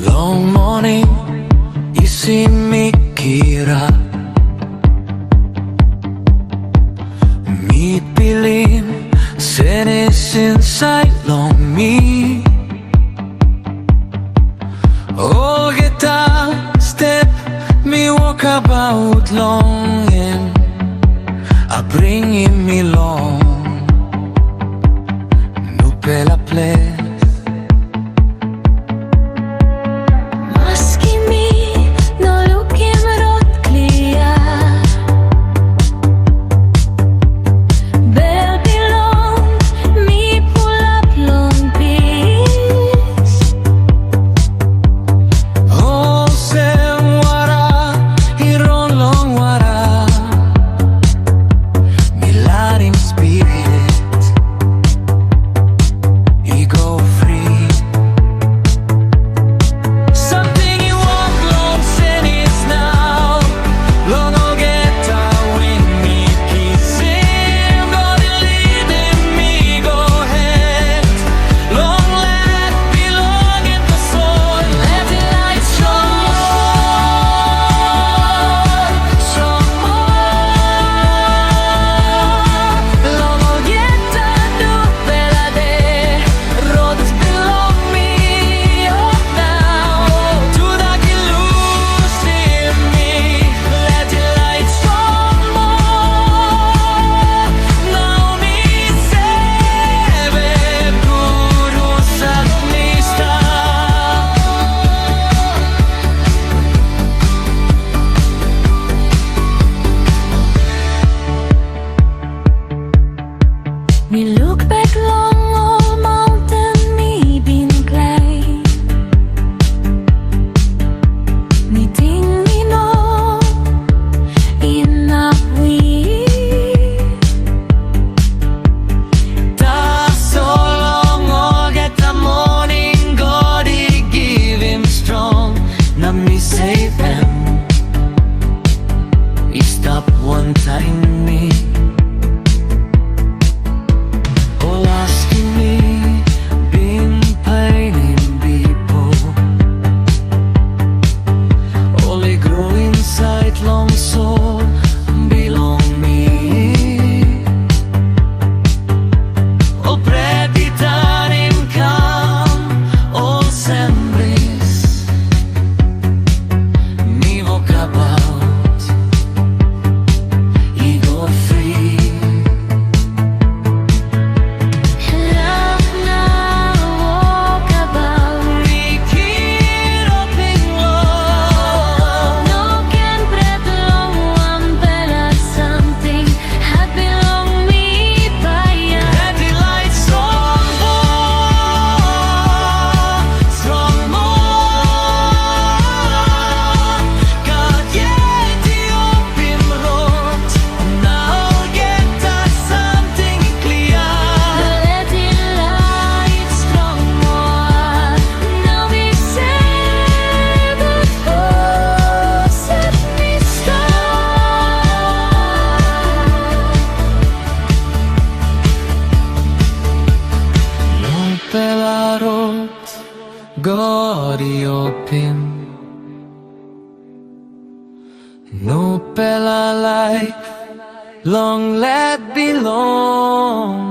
Long morning, isip mikira, mipilim, senes inside long me. All get up, step, me walk about longing, I bring him me long. Nupela place. Me look back long old mountain me been climb. Me think me know enough we. Ta so long all get the morning, God he give him strong. Now me save him. He stop one time me. Nupela Rot, God Opim. Nupela life, long let be long.